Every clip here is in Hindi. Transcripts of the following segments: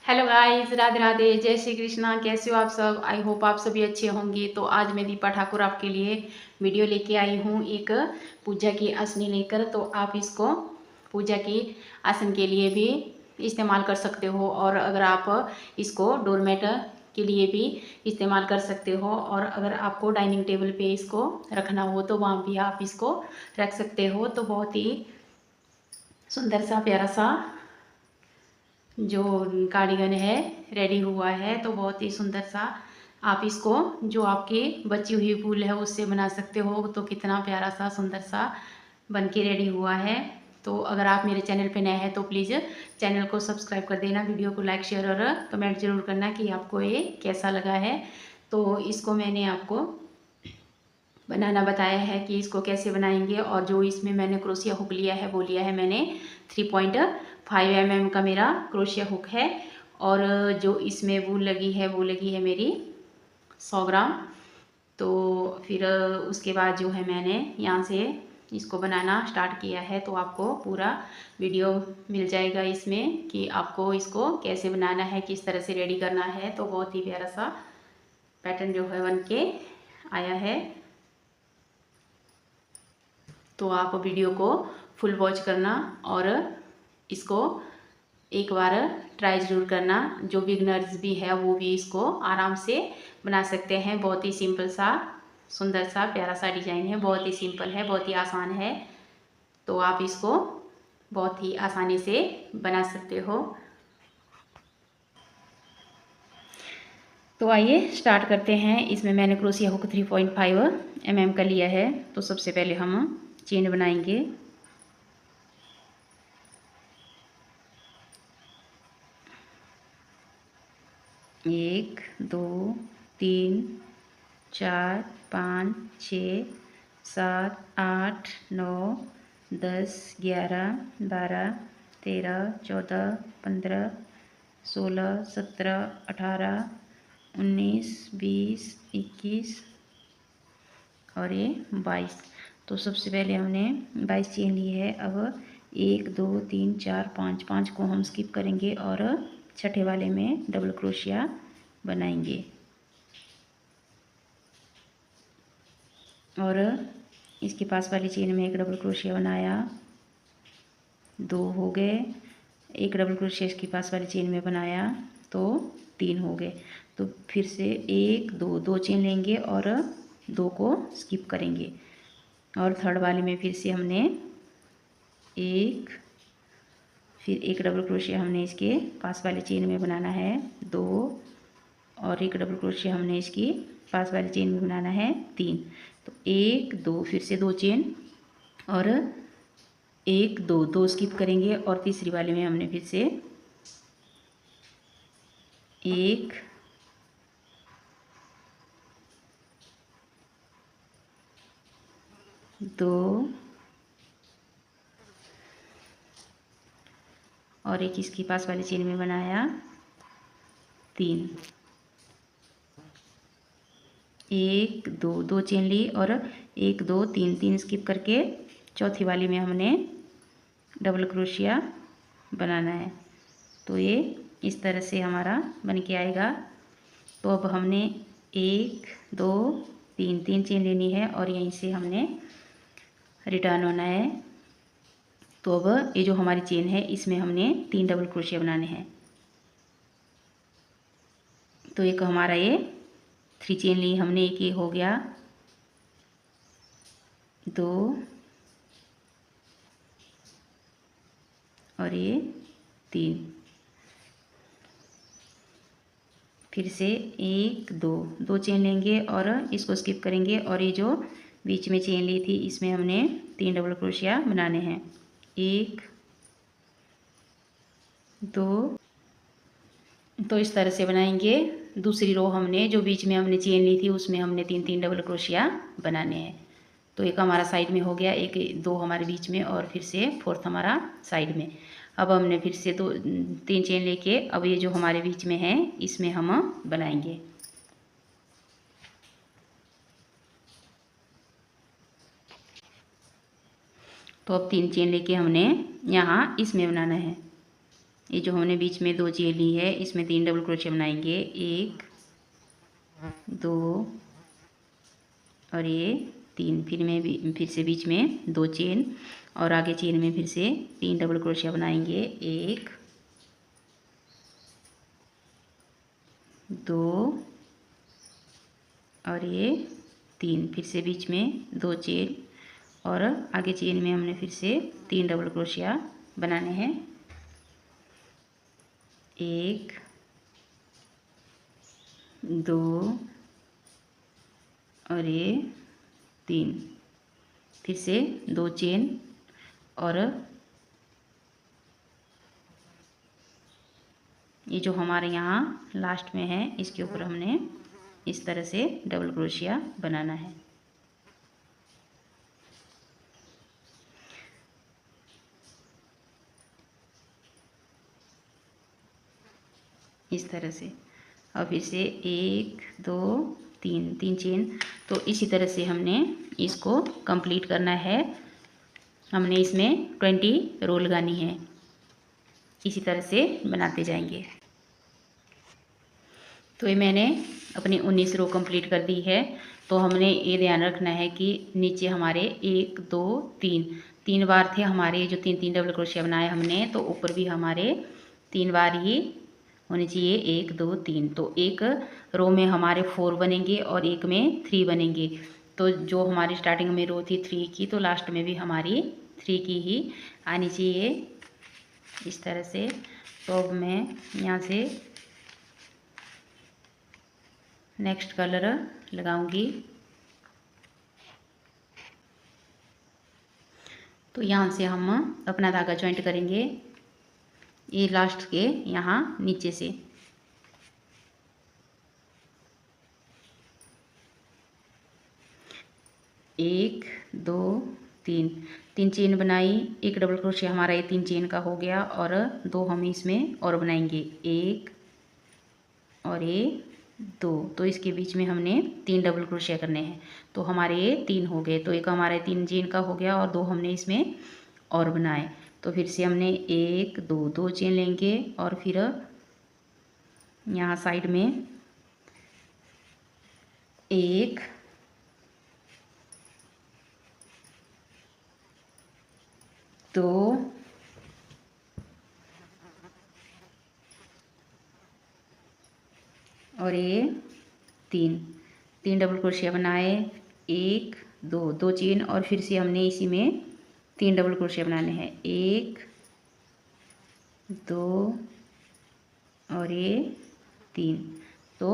हेलो गाइस, राधे राधे, जय श्री कृष्णा। कैसे हो आप सब? आई होप आप सभी अच्छे होंगे। तो आज मैं दीपा ठाकुर आपके लिए वीडियो लेके आई हूँ एक पूजा की आसनी लेकर। तो आप इसको पूजा की आसन के लिए भी इस्तेमाल कर सकते हो, और अगर आप इसको डोरमेट के लिए भी इस्तेमाल कर सकते हो, और अगर आपको डाइनिंग टेबल पे इसको रखना हो तो वहाँ भी आप इसको रख सकते हो। तो बहुत ही सुंदर सा प्यारा सा जो कार्डिगन है रेडी हुआ है। तो बहुत ही सुंदर सा आप इसको जो आपकी बची हुई फूल है उससे बना सकते हो। तो कितना प्यारा सा सुंदर सा बन के रेडी हुआ है। तो अगर आप मेरे चैनल पे नए हैं तो प्लीज़ चैनल को सब्सक्राइब कर देना, वीडियो को लाइक शेयर और कमेंट ज़रूर करना कि आपको ये कैसा लगा है। तो इसको मैंने आपको बनाना बताया है कि इसको कैसे बनाएंगे। और जो इसमें मैंने क्रोशिया हुक लिया है वो लिया है मैंने 3.5 mm का मेरा क्रोशिया हुक है। और जो इसमें वूल लगी है वो लगी है मेरी 100 ग्राम। तो फिर उसके बाद जो है मैंने यहाँ से इसको बनाना स्टार्ट किया है। तो आपको पूरा वीडियो मिल जाएगा इसमें कि आपको इसको कैसे बनाना है, किस तरह से रेडी करना है। तो बहुत ही प्यारा सा पैटर्न जो है बन के आया है। तो आप वीडियो को फुल वॉच करना और इसको एक बार ट्राई ज़रूर करना। जो बिगनर्स भी है वो भी इसको आराम से बना सकते हैं। बहुत ही सिंपल सा सुंदर सा प्यारा सा डिज़ाइन है, बहुत ही सिंपल है, बहुत ही आसान है। तो आप इसको बहुत ही आसानी से बना सकते हो। तो आइए स्टार्ट करते हैं। इसमें मैंने क्रोशिया हुक 3.5 mm का लिया है। तो सबसे पहले हम चेन बनाएंगे। 1 2 3 4 5 6 7 8 9 10 11 12 13 14 15 16 17 18 19 20 21 और ये 22। तो सबसे पहले हमने 22 चेन ली है। अब 1 2 3 4 5 5 को हम स्किप करेंगे और छठे वाले में डबल क्रोशिया बनाएंगे। और इसके पास वाली चेन में एक डबल क्रोशिया बनाया, 2 हो गए। एक डबल क्रोशिया इसके पास वाली चेन में बनाया तो 3 हो गए। तो फिर से 1 2 2 चेन लेंगे और 2 को स्किप करेंगे। और थर्ड वाले में फिर से हमने फिर एक डबल क्रोशिया हमने इसके पास वाली चेन में बनाना है 2, और एक डबल क्रोशिया हमने इसकी पास वाली चेन में बनाना है 3। तो 1 2 फिर से 2 चेन और 1 2 2 स्किप करेंगे। और तीसरी वाले में हमने फिर से 1 2 और एक इसकी पास वाली चेन में बनाया 3। 1 2 2 चेन ली और 1 2 3 3 स्किप करके चौथी वाली में हमने डबल क्रोशिया बनाना है। तो ये इस तरह से हमारा बन के आएगा। तो अब हमने 1 2 3 3 चेन लेनी है और यहीं से हमने रिटर्न होना है। तो अब ये जो हमारी चेन है इसमें हमने 3 डबल क्रोशिया बनाने हैं। तो एक हमारा ये 3 चेन ली हमने, एक ये हो गया, 2 और ये 3। फिर से 1 2 2 चेन लेंगे और इसको स्किप करेंगे। और ये जो बीच में चेन ली थी इसमें हमने 3 डबल क्रोशिया बनाने हैं। 1 2। तो इस तरह से बनाएंगे। दूसरी रो हमने जो बीच में हमने चेन ली थी उसमें हमने 3 3 डबल क्रोशिया बनाने हैं। तो एक हमारा साइड में हो गया, एक 2 हमारे बीच में, और फिर से 4th हमारा साइड में। अब हमने फिर से 2 3 चेन लेके अब ये जो हमारे बीच में है इसमें हम बनाएंगे। तो अब 3 चेन लेके हमने यहाँ इसमें बनाना है। ये जो हमने बीच में 2 चेन ली है इसमें 3 डबल क्रोशिया बनाएंगे, 1 2 और ये 3। फिर से बीच में 2 चेन और आगे चेन में फिर से 3 डबल क्रोशिया बनाएंगे, 1 2 और ये 3। फिर से बीच में 2 चेन और आगे चेन में हमने फिर से 3 डबल क्रोशिया बनाने हैं, 1 2 और ये 3। फिर से 2 चेन और ये जो हमारे यहाँ लास्ट में है इसके ऊपर हमने इस तरह से डबल क्रोशिया बनाना है। इस तरह से और फिर से 1 2 3 चेन। तो इसी तरह से हमने इसको कंप्लीट करना है। हमने इसमें 20 रो लगानी है। इसी तरह से बनाते जाएंगे। तो ये मैंने अपनी 19 रो कंप्लीट कर दी है। तो हमने ये ध्यान रखना है कि नीचे हमारे 1 2 3 बार थे हमारे जो 3 डबल क्रोशिया बनाए हमने, तो ऊपर भी हमारे 3 बार ही होने चाहिए, 1 2 3। तो एक रो में हमारे 4 बनेंगे और एक में 3 बनेंगे। तो जो हमारी स्टार्टिंग में रो थी 3 की, तो लास्ट में भी हमारी 3 की ही आनी चाहिए, इस तरह से। तो अब मैं यहाँ से नेक्स्ट कलर लगाऊंगी। तो यहाँ से हम अपना धागा जॉइंट करेंगे, ये लास्ट के यहाँ नीचे से। एक दो तीन चेन बनाई, एक डबल क्रोशिया हमारा ये 3 चेन का हो गया और 2 हम इसमें और बनाएंगे, 1 और ये 2। तो इसके बीच में हमने 3 डबल क्रोशिया करने हैं। तो हमारे ये 3 हो गए। तो एक हमारे 3 चेन का हो गया और 2 हमने इसमें और बनाए। तो फिर से हमने 1 2 चेन लेंगे और फिर यहाँ साइड में 1 2 और ये 3 डबल क्रोशिया बनाए, 1 2 चेन और फिर से हमने इसी में 3 डबल क्रोशिया बनाने हैं, 1 2 और ये 3। तो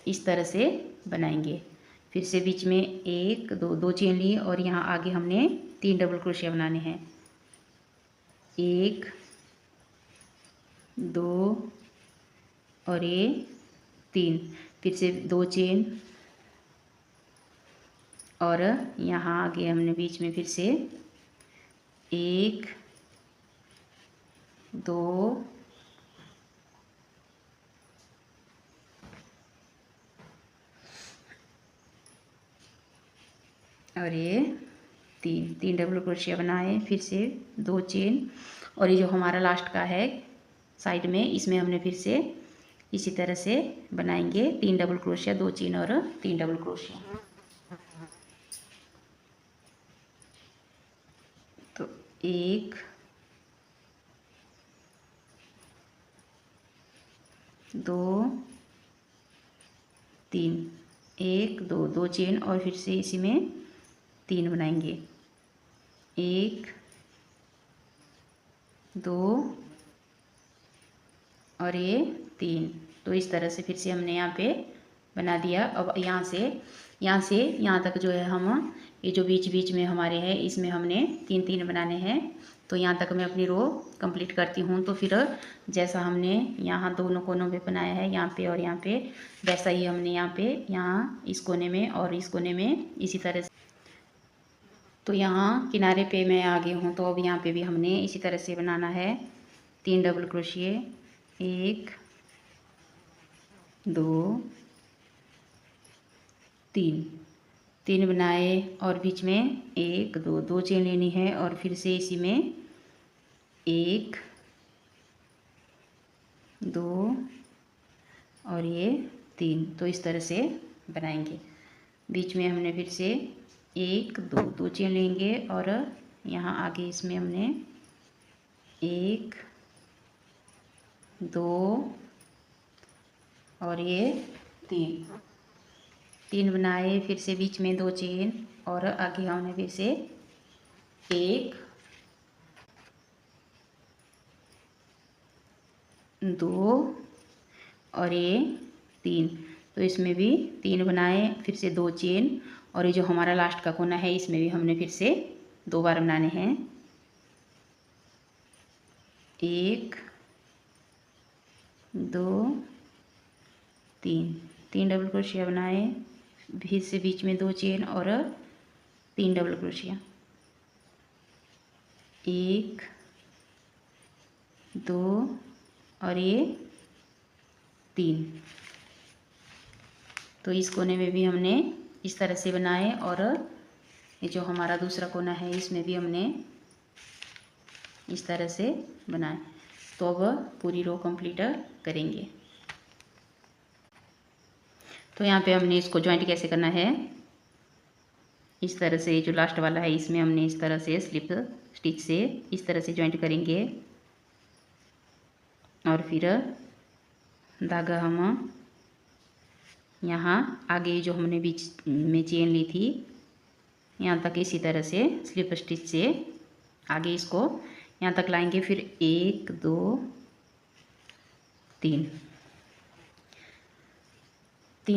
इस तरह से बनाएंगे। फिर से बीच में 1 2 चेन ली और यहाँ आगे हमने 3 डबल क्रोशिया बनाने हैं, 1 2 और ये 3। फिर से 2 चेन और यहाँ आगे हमने बीच में फिर से 1 2 और ये 3 डबल क्रोशिया बनाए, फिर से 2 चेन और ये जो हमारा लास्ट का है साइड में, इसमें हमने फिर से इसी तरह से बनाएंगे, 3 डबल क्रोशिया 2 चेन और 3 डबल क्रोशिया। तो 1 2 3 1 2 चेन और फिर से इसी में 3 बनाएंगे, 1 2 और ये 3। तो इस तरह से फिर से हमने यहाँ पे बना दिया। अब यहाँ से यहाँ तक जो है हम ये जो बीच में हमारे है इसमें हमने 3 बनाने हैं। तो यहाँ तक मैं अपनी रो कंप्लीट करती हूँ। तो फिर जैसा हमने यहाँ दोनों कोनों पे बनाया है, यहाँ पे और यहाँ पे, वैसा ही हमने यहाँ इस कोने में और इस कोने में इसी तरह से। तो यहाँ किनारे पे मैं आगे हूँ, तो अब यहाँ पे भी हमने इसी तरह से बनाना है, 3 डबल क्रोशिए, 1 2 3 बनाए और बीच में 1 2 चेन लेनी है और फिर से इसी में 1 2 और ये 3। तो इस तरह से बनाएंगे। बीच में हमने फिर से 1 2 चेन लेंगे और यहाँ आगे इसमें हमने 1 2 और ये 3 बनाए। फिर से बीच में 2 चेन और आगे हमने फिर से 1 2 और ये 3। तो इसमें भी 3 बनाए, फिर से 2 चेन और ये जो हमारा लास्ट का कोना है इसमें भी हमने फिर से 2 बार बनाने हैं। 1 2 3 डबल क्रोशिया बनाए, फिर से बीच में 2 चेन और 3 डबल क्रोशिया। 1 2 और ये 3। तो इस कोने में भी हमने इस तरह से बनाए और ये जो हमारा दूसरा कोना है इसमें भी हमने इस तरह से बनाए। तो अब पूरी रो कंप्लीट करेंगे। तो यहाँ पे हमने इसको ज्वाइंट कैसे करना है, इस तरह से जो लास्ट वाला है इसमें हमने इस तरह से स्लिप स्टिच से इस तरह से ज्वाइंट करेंगे और फिर धागा हम यहाँ आगे जो हमने बीच में चेन ली थी यहाँ तक इसी तरह से स्लिप स्टिच से आगे इसको यहाँ तक लाएंगे। फिर 1 2 3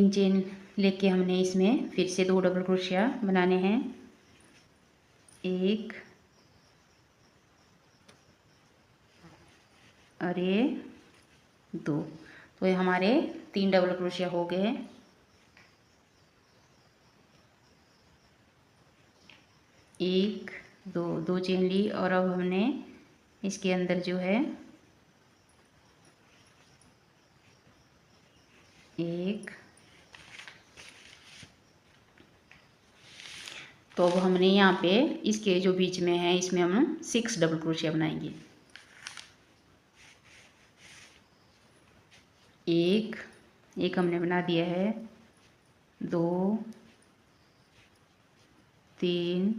चेन लेके हमने इसमें फिर से 2 डबल क्रोशिया बनाने हैं। 1 और ये 2। तो ये हमारे 3 डबल क्रोशिया हो गए। 1 2 चेन ली और अब हमने इसके अंदर जो है 1। तो अब हमने यहाँ पे इसके जो बीच में है इसमें हम 6 डबल क्रोशिया बनाएंगे। 1 हमने बना दिया है, 2 3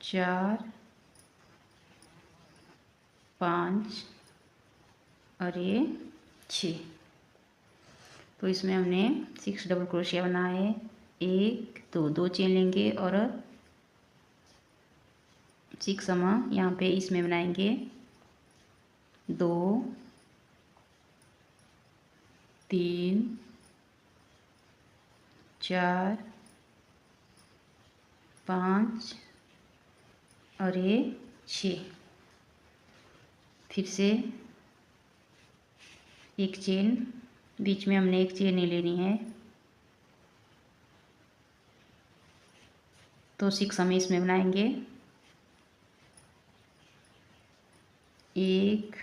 4 5 और ये 6। तो इसमें हमने 6 डबल क्रोशिया बनाए। 1 2 चेन लेंगे और 6 हम यहाँ पे इसमें बनाएंगे। 2 3 4 5 और ये 6। फिर से एक चेन, बीच में हमने एक चेन नहीं लेनी है। तो 6 हम इसमें बनाएंगे। 1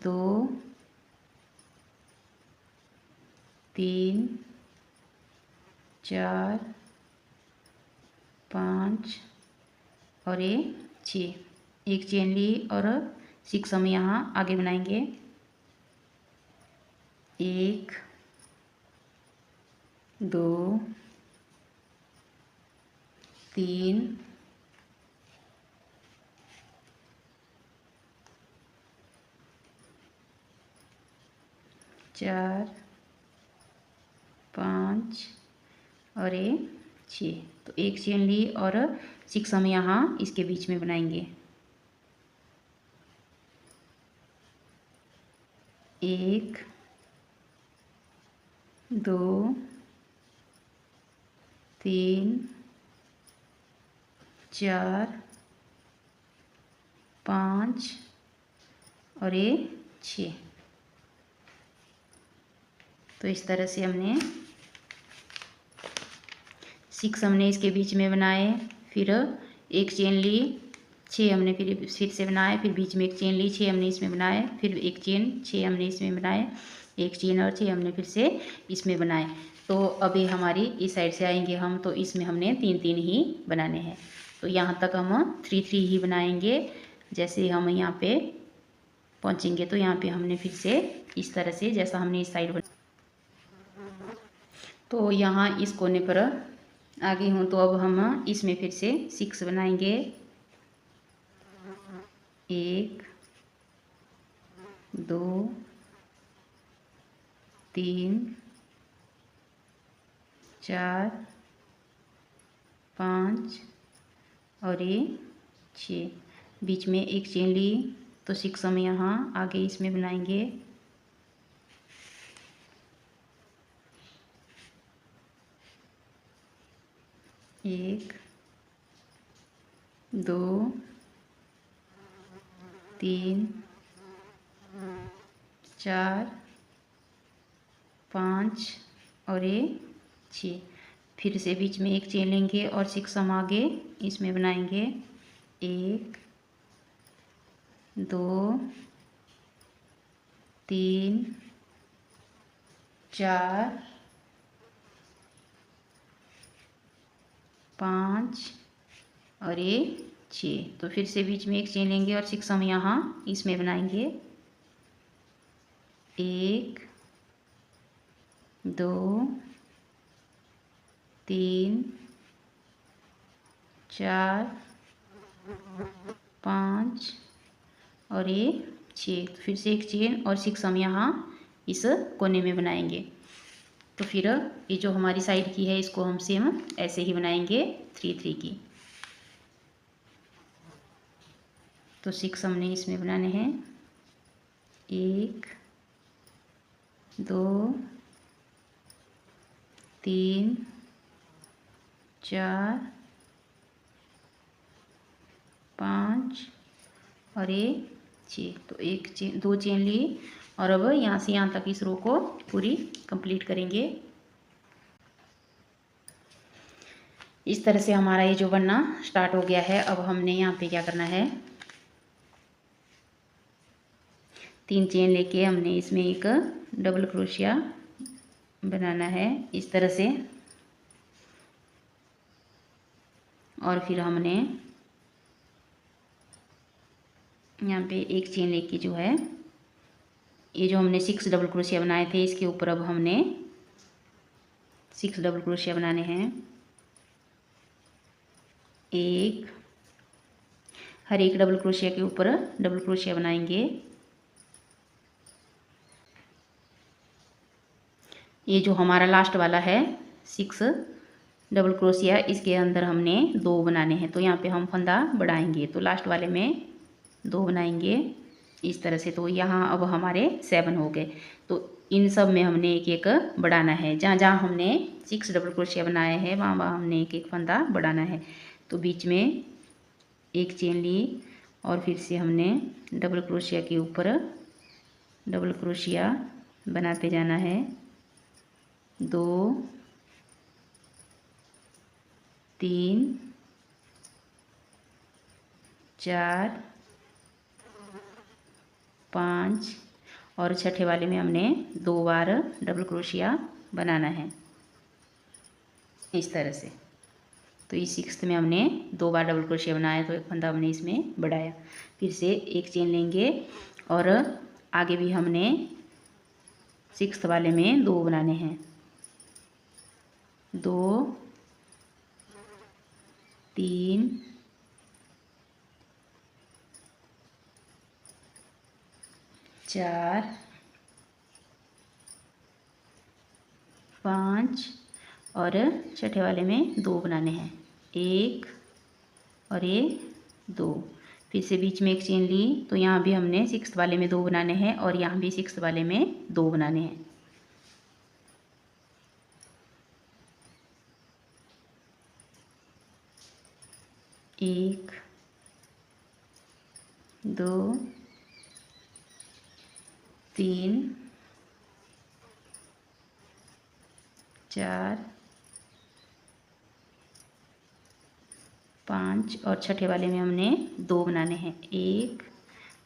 2 3 4 5 और ये 6। एक चेन ली और 6 हम यहाँ आगे बनाएंगे। 1 2 3 4 5 और ये 6। तो एक चेन ली और 6 हम यहाँ इसके बीच में बनाएंगे। 1 2 3 4 5 और ये 6। तो इस तरह से हमने 6 हमने इसके बीच में बनाए। फिर एक चेन ली, 6 हमने फिर से बनाए। फिर बीच में एक चेन ली, 6 हमने इसमें बनाए। फिर एक चेन, 6 हमने इसमें बनाए। एक चेन और 6 हमने फिर से इसमें बनाए। तो अभी हमारी इस साइड से आएंगे हम, तो इसमें हमने 3 ही बनाने हैं। तो यहाँ तक हम 3 ही बनाएंगे। जैसे हम यहाँ पे पहुंचेंगे। तो यहाँ पे हमने फिर से इस तरह से जैसा हमने इस साइड तो यहाँ इस कोने पर आ गई हूँ। तो अब हम इसमें फिर से 6 बनाएंगे। 1 2 3 4 5 और ये 6, बीच में एक चेन ली तो 6 हम यहाँ आगे इसमें बनाएंगे। 1 2 3 4 5 और ये 6, फिर से बीच में एक चेन लेंगे और 6 हम आगे इसमें बनाएंगे। 1 2 3 4 5 और ये 6, तो फिर से बीच में एक चेन लेंगे और 6 हम यहाँ इसमें बनाएंगे। 1 2 3 4 5 और ये 6, तो फिर से एक चेन और 6 हम यहाँ इस कोने में बनाएंगे। तो फिर ये जो हमारी साइड की है इसको हम सेम ऐसे ही बनाएंगे 3 3 की। तो 6 हमने इसमें बनाने हैं। 1 2 3 4 5 और ये 6, तो एक चेन 2 चेन ली और अब यहाँ से यहाँ तक इस रो को पूरी कंप्लीट करेंगे। इस तरह से हमारा ये जो बनना स्टार्ट हो गया है। अब हमने यहाँ पे क्या करना है, 3 चेन लेके हमने इसमें एक डबल क्रोशिया बनाना है इस तरह से, और फिर हमने यहाँ पे एक चेन लेके जो है ये जो हमने 6 डबल क्रोशिया बनाए थे इसके ऊपर अब हमने 6 डबल क्रोशिया बनाने हैं। हर एक डबल क्रोशिया के ऊपर डबल क्रोशिया बनाएंगे। ये जो हमारा लास्ट वाला है 6 डबल क्रोशिया, इसके अंदर हमने 2 बनाने हैं। तो यहाँ पे हम फंदा बढ़ाएंगे, तो लास्ट वाले में 2 बनाएंगे इस तरह से। तो यहाँ अब हमारे 7 हो गए। तो इन सब में हमने एक एक बढ़ाना है। जहाँ जहाँ हमने 6 डबल क्रोशिया बनाए हैं वहाँ वहाँ हमने एक एक फंदा बढ़ाना है। तो बीच में एक चेन ली और फिर से हमने डबल क्रोशिया के ऊपर डबल क्रोशिया बनाते जाना है। 2 3 4 5 और छठे वाले में हमने 2 बार डबल क्रोशिया बनाना है इस तरह से। तो इस 6th में हमने 2 बार डबल क्रोशिया बनाया, तो एक फंदा हमने इसमें बढ़ाया। फिर से एक चेन लेंगे और आगे भी हमने 6th वाले में 2 बनाने हैं। 2 3 4 5 और छठे वाले में 2 बनाने हैं। 1 और ये 2, फिर से बीच में एक चेन ली तो यहाँ भी हमने 6th वाले में 2 बनाने हैं और यहाँ भी 6th वाले में 2 बनाने हैं। 1 2 3 4 5 और छठे वाले में हमने 2 बनाने हैं। 1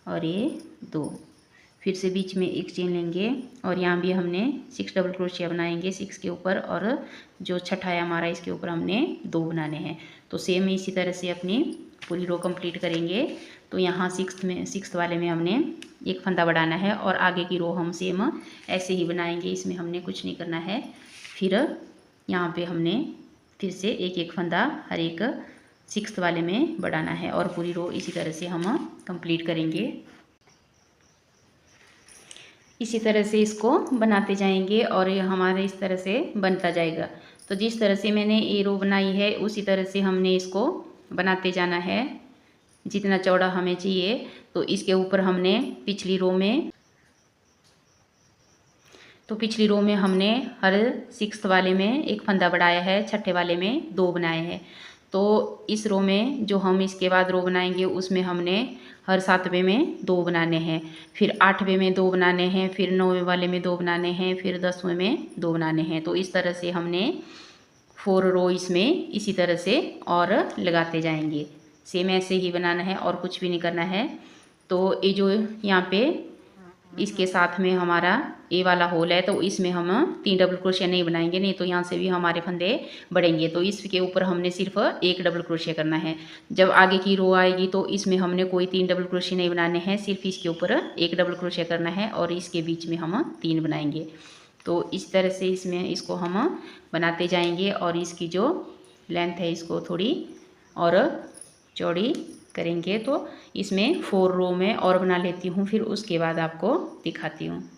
और ये 2, फिर से बीच में एक चेन लेंगे और यहाँ भी हमने 6 डबल क्रोशिया बनाएंगे 6 के ऊपर, और जो छठा है हमारा इसके ऊपर हमने 2 बनाने हैं। तो सेम इसी तरह से अपनी पूरी रो कंप्लीट करेंगे। तो यहाँ सिक्स्थ वाले में हमने एक फंदा बढ़ाना है और आगे की रो हम सेम ऐसे ही बनाएंगे, इसमें हमने कुछ नहीं करना है। फिर यहाँ पे हमने फिर से एक एक फंदा हर एक सिक्स्थ वाले में बढ़ाना है और पूरी रो इसी तरह से हम कंप्लीट करेंगे। इसी तरह से इसको बनाते जाएंगे और ये हमारे इस तरह से बनता जाएगा। तो जिस तरह से मैंने ये रो बनाई है उसी तरह से हमने इसको बनाते जाना है, जितना चौड़ा हमें चाहिए। तो इसके ऊपर हमने पिछली रो में हमने हर सिक्स्थ वाले में एक फंदा बढ़ाया है, छठे वाले में 2 बनाए हैं। तो इस रो में जो हम इसके बाद रो बनाएंगे उसमें हमने हर 7वें में 2 बनाने हैं, फिर 8वें में 2 बनाने हैं, फिर 9वें वाले में 2 बनाने हैं, फिर 10वें में 2 बनाने हैं। तो इस तरह से हमने 4 रो इसमें इसी तरह से और लगाते जाएंगे। सेम ऐसे ही बनाना है और कुछ भी नहीं करना है। तो ये जो यहाँ पे इसके साथ में हमारा ए वाला होल है, तो इसमें हम 3 डबल क्रोशिया नहीं बनाएंगे, नहीं तो यहाँ से भी हमारे फंदे बढ़ेंगे। तो इसके ऊपर हमने सिर्फ 1 डबल क्रोशिया करना है। जब आगे की रो आएगी तो इसमें हमने कोई 3 डबल क्रोशिया नहीं बनाने हैं, सिर्फ इसके ऊपर 1 डबल क्रोशिया करना है और इसके बीच में हम 3 बनाएंगे। तो इस तरह से इसको हम बनाते जाएंगे और इसकी जो लेंथ है इसको थोड़ी और चौड़ी करेंगे। तो इसमें 4 रो में और बना लेती हूँ, फिर उसके बाद आपको दिखाती हूँ।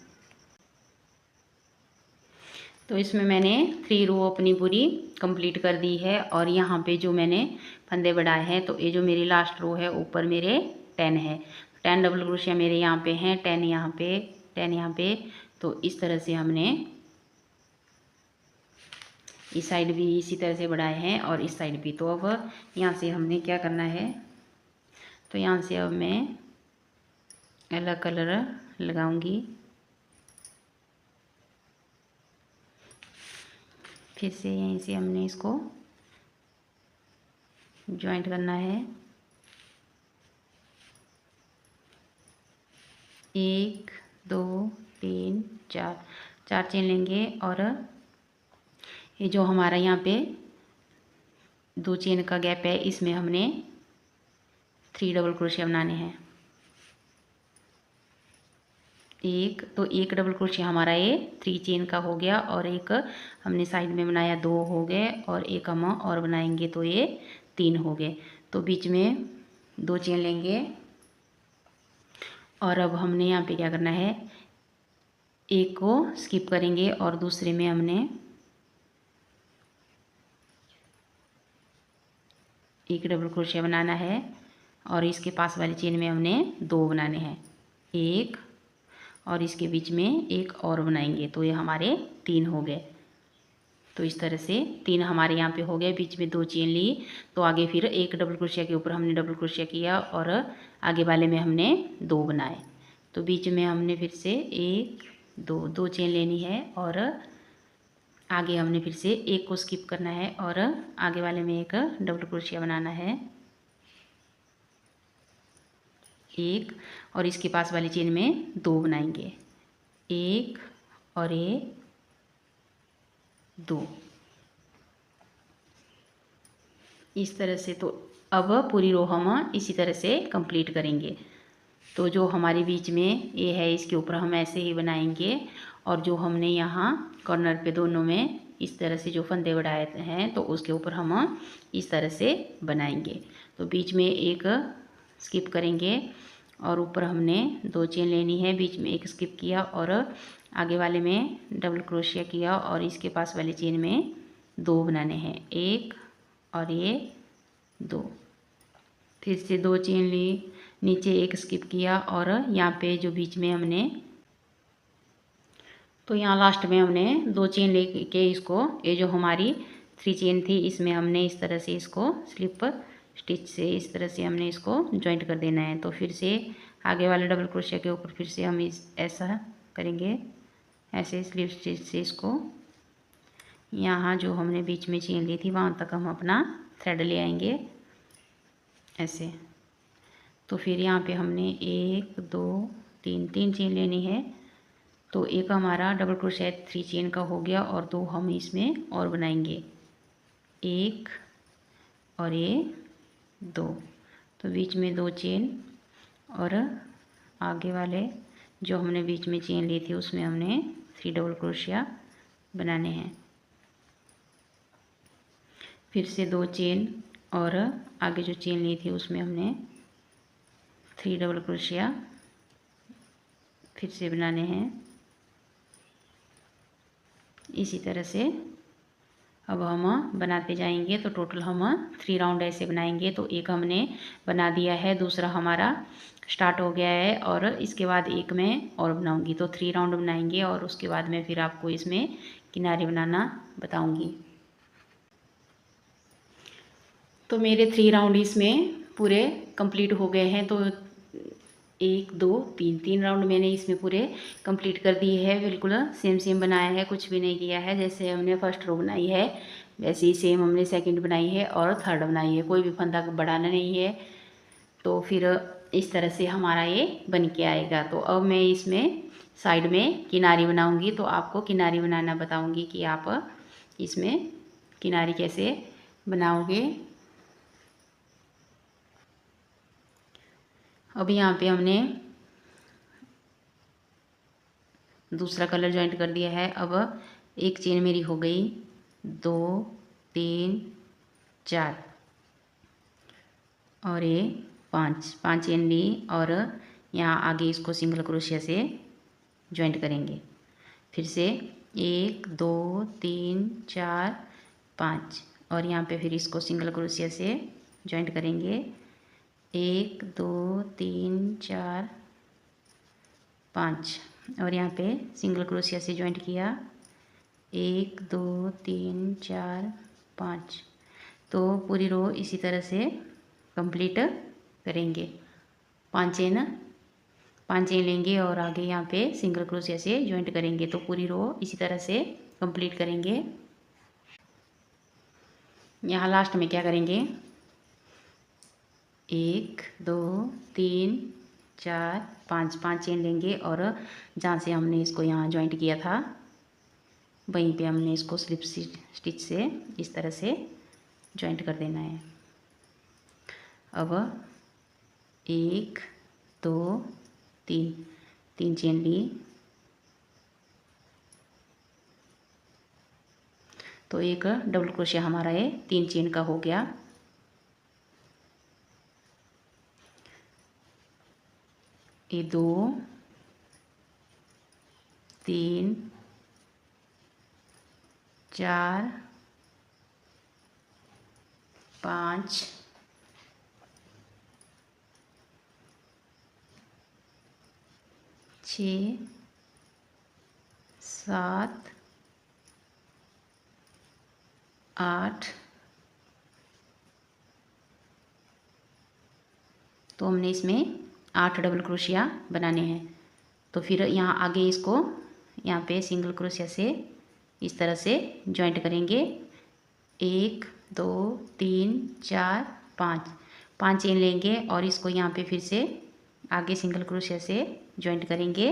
तो इसमें मैंने 3 रो अपनी पूरी कंप्लीट कर दी है और यहाँ पे जो मैंने फंदे बढ़ाए हैं, तो ये जो मेरी लास्ट रो है ऊपर मेरे 10 है। 10 डबल क्रोशिया मेरे यहाँ पे हैं, 10 यहाँ पे, 10 यहाँ पे। तो इस तरह से हमने इस साइड भी इसी तरह से बढ़ाए हैं और इस साइड भी। तो अब यहाँ से हमने क्या करना है, तो यहाँ से अब मैं अलग कलर लगाऊंगी। फिर से यहीं से हमने इसको जॉइंट करना है। 1 2 3 4 चेन लेंगे और ये जो हमारा यहाँ पे 2 चेन का गैप है इसमें हमने 3 डबल क्रोशिया बनाने हैं। तो एक डबल क्रोशिया हमारा ये 3 चेन का हो गया और एक हमने साइड में बनाया 2 हो गए और एक हम और बनाएंगे तो ये 3 हो गए। तो बीच में 2 चेन लेंगे और अब हमने यहाँ पे क्या करना है, एक को स्किप करेंगे और दूसरे में हमने एक डबल क्रोशिया बनाना है और इसके पास वाली चेन में हमने 2 बनाने हैं, एक और इसके बीच में एक और बनाएंगे तो ये हमारे 3 हो गए। तो इस तरह से 3 हमारे यहाँ पे हो गए, बीच में 2 चेन ली। तो आगे फिर एक डबल क्रोशिया के ऊपर हमने डबल क्रोशिया किया और आगे वाले में हमने 2 बनाए। तो बीच में हमने फिर से 1 2 चेन लेनी है और आगे हमने फिर से एक को स्किप करना है और आगे वाले में एक डबल क्रोशिया बनाना है, एक और इसके पास वाली चेन में 2 बनाएंगे, एक और ये 2 इस तरह से। तो अब पूरी रो हम इसी तरह से कंप्लीट करेंगे। तो जो हमारे बीच में ये है इसके ऊपर हम ऐसे ही बनाएंगे और जो हमने यहाँ कॉर्नर पे दोनों में इस तरह से जो फंदे बढ़ाए हैं तो उसके ऊपर हम इस तरह से बनाएंगे। तो बीच में एक स्किप करेंगे और ऊपर हमने 2 चेन लेनी है, बीच में एक स्किप किया और आगे वाले में डबल क्रोशिया किया और इसके पास वाली चेन में 2 बनाने हैं, एक और ये 2। फिर से 2 चेन ली, नीचे एक स्किप किया और यहाँ पे जो बीच में हमने, तो यहाँ लास्ट में हमने 2 चेन लेके इसको, ये जो हमारी 3 चेन थी इसमें हमने इस तरह से इसको स्लिप स्टिच से इस तरह से हमने इसको जॉइंट कर देना है। तो फिर से आगे वाले डबल क्रोशिया के ऊपर फिर से हम ऐसा करेंगे, ऐसे स्लिप स्टिच से इसको यहाँ जो हमने बीच में चेन ली थी वहाँ तक हम अपना थ्रेड ले आएंगे ऐसे। तो फिर यहाँ पे हमने 1 2 3 चेन लेनी है। तो एक हमारा डबल क्रोशिया 3 चेन का हो गया और 2 हम इसमें और बनाएंगे, एक और ये 2। तो बीच में 2 चेन और आगे वाले जो हमने बीच में चेन ली थी उसमें हमने 3 डबल क्रोशिया बनाने हैं। फिर से 2 चेन और आगे जो चेन ली थी उसमें हमने 3 डबल क्रोशिया फिर से बनाने हैं। इसी तरह से अब हम बनाते जाएंगे। तो टोटल हम 3 राउंड ऐसे बनाएंगे। तो एक हमने बना दिया है, दूसरा हमारा स्टार्ट हो गया है और इसके बाद एक मैं और बनाऊंगी। तो 3 राउंड बनाएंगे और उसके बाद मैं फिर आपको इसमें किनारे बनाना बताऊंगी। तो मेरे 3 राउंड इसमें पूरे कंप्लीट हो गए हैं। तो 1 2 3 राउंड मैंने इसमें पूरे कंप्लीट कर दिए है। बिल्कुल सेम सेम बनाया है, कुछ भी नहीं किया है। जैसे हमने फर्स्ट रो बनाई है वैसे ही सेम हमने सेकंड बनाई है और थर्ड बनाई है। कोई भी फंदा बढ़ाना नहीं है। तो फिर इस तरह से हमारा ये बन के आएगा। तो अब मैं इसमें साइड में किनारी बनाऊंगी। तो आपको किनारी बनाना बताऊंगी कि आप इसमें किनारी कैसे बनाओगे। अब यहाँ पे हमने दूसरा कलर ज्वाइंट कर दिया है। अब एक चेन मेरी हो गई, 2 3 4 और ये 5 चेन ली और यहाँ आगे इसको सिंगल क्रोशिया से ज्वाइंट करेंगे। फिर से 1 2 3 4 5 और यहाँ पे फिर इसको सिंगल क्रोशिया से ज्वाइंट करेंगे। 1 2 3 4 5 और यहाँ पे सिंगल क्रोशिया से ज्वाइंट किया। 1 2 3 4 5। तो पूरी रो इसी तरह से कंप्लीट करेंगे। 5 चेन लेंगे और आगे यहाँ पे सिंगल क्रोशिया से ज्वाइंट करेंगे। तो पूरी रो इसी तरह से कंप्लीट करेंगे। यहाँ लास्ट में क्या करेंगे, 1 2 3 4 5 चेन लेंगे और जहाँ से हमने इसको यहाँ ज्वाइंट किया था वहीं पे हमने इसको स्लिप स्टिच से इस तरह से ज्वाइंट कर देना है। अब 1 2 3 चेन ली। तो एक डबल क्रोशिया हमारा ये 3 चेन का हो गया। ये 2 3 4 5 6 7 8। तो हमने इसमें 8 डबल क्रोशिया बनाने हैं। तो फिर यहाँ आगे इसको यहाँ पे सिंगल क्रोशिया से इस तरह से ज्वाइंट करेंगे। 1 2 3 4 5 चेन लेंगे और इसको यहाँ पे फिर से आगे सिंगल क्रोशिया से ज्वाइंट करेंगे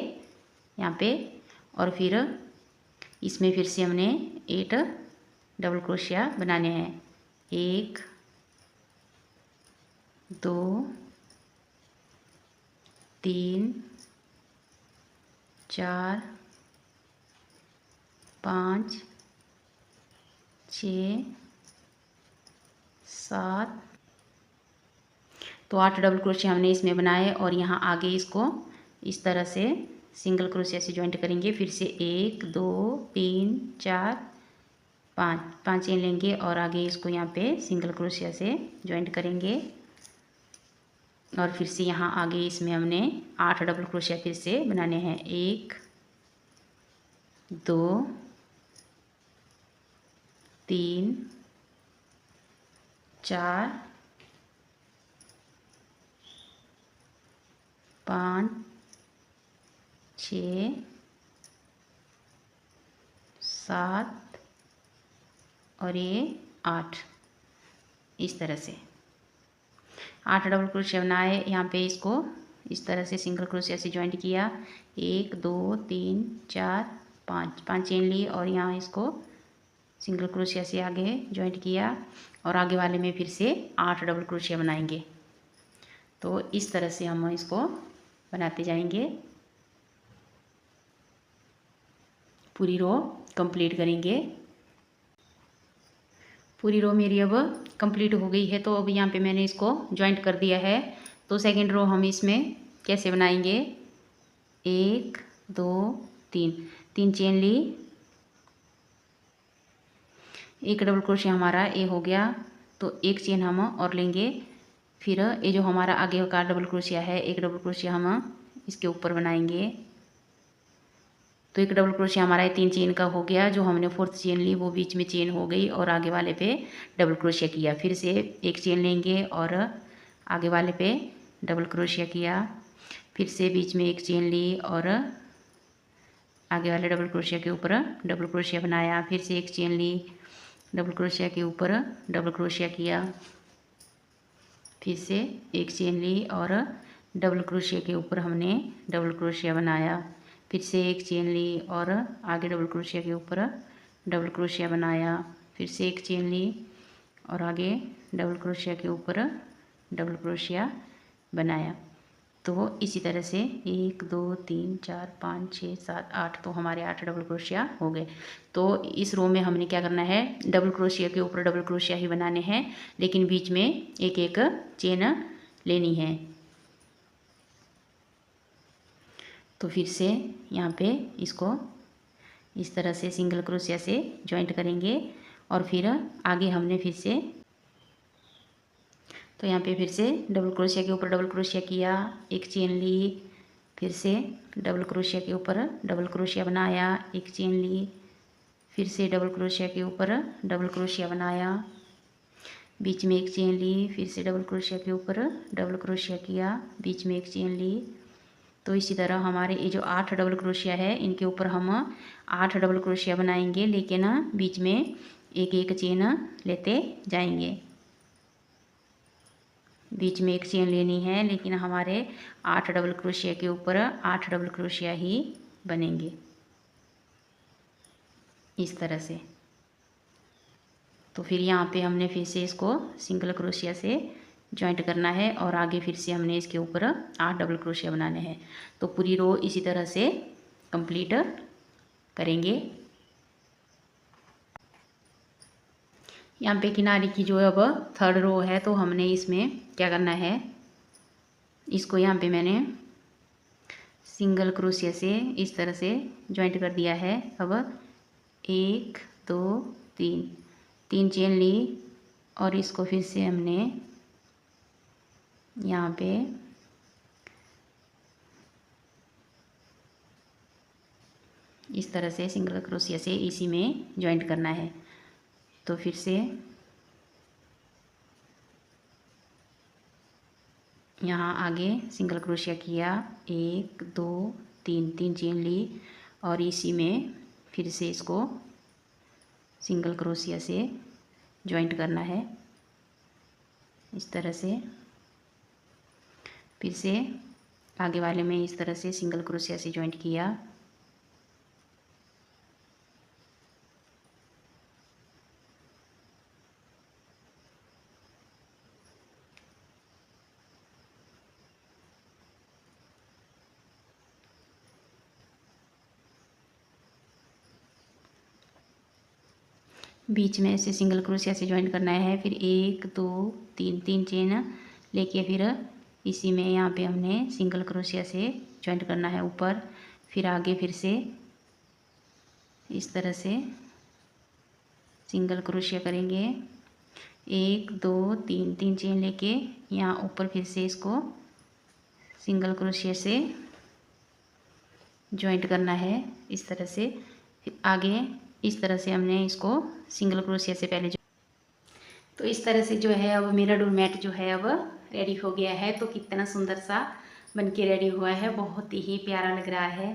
यहाँ पे। और फिर इसमें फिर से हमने 8 डबल क्रोशिया बनाने हैं। 1 2 3 4 5 6 7। तो 8 डबल क्रोशिया हमने इसमें बनाए और यहाँ आगे इसको इस तरह से सिंगल क्रोशिया से ज्वाइंट करेंगे। फिर से 1 2 3 4 5 चेन लेंगे और आगे इसको यहाँ पे सिंगल क्रोशिया से ज्वाइंट करेंगे। और फिर से यहाँ आगे इसमें हमने 8 डबल क्रोशिया फिर से बनाने हैं। 1 2 3 4 5 6 7 और ये 8। इस तरह से 8 डबल क्रोशिया बनाए। यहाँ पे इसको इस तरह से सिंगल क्रोशिया से ज्वाइंट किया। 1 2 3 4 5 चेन ली और यहाँ इसको सिंगल क्रोशिया से आगे ज्वाइंट किया और आगे वाले में फिर से 8 डबल क्रोशिया बनाएंगे। तो इस तरह से हम इसको बनाते जाएंगे, पूरी रो कंप्लीट करेंगे। पूरी रो मेरी अब कंप्लीट हो गई है। तो अब यहाँ पे मैंने इसको जॉइंट कर दिया है। तो सेकंड रो हम इसमें कैसे बनाएंगे, 1 2 3, 3 चेन ली, एक डबल क्रोशिया हमारा ये हो गया। तो एक चेन हम और लेंगे, फिर ये जो हमारा आगे का डबल क्रोशिया है, एक डबल क्रोशिया हम इसके ऊपर बनाएंगे। तो एक डबल क्रोशिया हमारा 3 चेन का हो गया। जो हमने फोर्थ चेन ली वो बीच में चेन हो गई और आगे वाले पे डबल क्रोशिया किया। फिर से एक चेन लेंगे और आगे वाले पे डबल क्रोशिया किया, फिर से बीच में एक चेन ली और आगे वाले डबल क्रोशिया के ऊपर डबल क्रोशिया बनाया, फिर से एक चेन ली, डबल क्रोशिया के ऊपर डबल क्रोशिया किया, फिर से एक चेन ली और डबल क्रोशिया के ऊपर हमने डबल क्रोशिया बनाया, फिर से एक चेन ली और आगे डबल क्रोशिया के ऊपर डबल क्रोशिया बनाया, फिर से एक चेन ली और आगे डबल क्रोशिया के ऊपर डबल क्रोशिया बनाया। तो इसी तरह से 1 2 3 4 5 6 7 8, तो हमारे 8 डबल क्रोशिया हो गए। तो इस रो में हमने क्या करना है, डबल क्रोशिया के ऊपर डबल क्रोशिया ही बनाने हैं, लेकिन बीच में एक एक चेन लेनी है। तो फिर से यहाँ पे इसको इस तरह से सिंगल क्रोशिया से जॉइंट करेंगे और फिर आगे हमने फिर से, तो यहाँ पे फिर से डबल क्रोशिया के ऊपर डबल क्रोशिया किया, एक चेन ली, फिर से डबल क्रोशिया के ऊपर डबल क्रोशिया बनाया, एक चेन ली, फिर से डबल क्रोशिया के ऊपर डबल क्रोशिया बनाया, बीच में एक चेन ली, फिर से डबल क्रोशिया के ऊपर डबल क्रोशिया किया, बीच में एक चेन ली। तो इसी तरह हमारे ये जो 8 डबल क्रोशिया है इनके ऊपर हम 8 डबल क्रोशिया बनाएंगे, लेकिन बीच में एक एक चेन लेते जाएंगे। बीच में एक चेन लेनी है, लेकिन हमारे 8 डबल क्रोशिया के ऊपर 8 डबल क्रोशिया ही बनेंगे इस तरह से। तो फिर यहाँ पे हमने फिर से इसको सिंगल क्रोशिया से जॉइंट करना है और आगे फिर से हमने इसके ऊपर 8 डबल क्रोशिया बनाने हैं। तो पूरी रो इसी तरह से कंप्लीट करेंगे। यहाँ पे किनारे की जो अब थर्ड रो है, तो हमने इसमें क्या करना है, इसको यहाँ पे मैंने सिंगल क्रोशिया से इस तरह से जॉइंट कर दिया है। अब 1 2 3, 3 चेन ली और इसको फिर से हमने यहाँ पे इस तरह से सिंगल क्रोशिया से इसी में जॉइंट करना है। तो फिर से यहाँ आगे सिंगल क्रोशिया किया, 1 2 3, 3 चेन ली और इसी में फिर से इसको सिंगल क्रोशिया से जॉइंट करना है इस तरह से। फिर से आगे वाले में इस तरह से सिंगल क्रोशिया से जॉइंट किया, बीच में से सिंगल क्रोशिया से जॉइंट करना है। फिर 1 2 3, 3 चेन लेके फिर इसी में यहाँ पे हमने सिंगल क्रोशिया से जॉइंट करना है ऊपर। फिर आगे फिर से इस तरह से सिंगल क्रोशिया करेंगे, 1 2 3, 3 चेन लेके यहाँ ऊपर फिर से इसको सिंगल क्रोशिया से जॉइंट करना है इस तरह से। फिर आगे इस तरह से हमने इसको सिंगल क्रोशिया से पहले तो इस तरह से जो है अब मेरा डोर मैट जो है अब रेडी हो गया है। तो कितना सुंदर सा बनके रेडी हुआ है, बहुत ही प्यारा लग रहा है।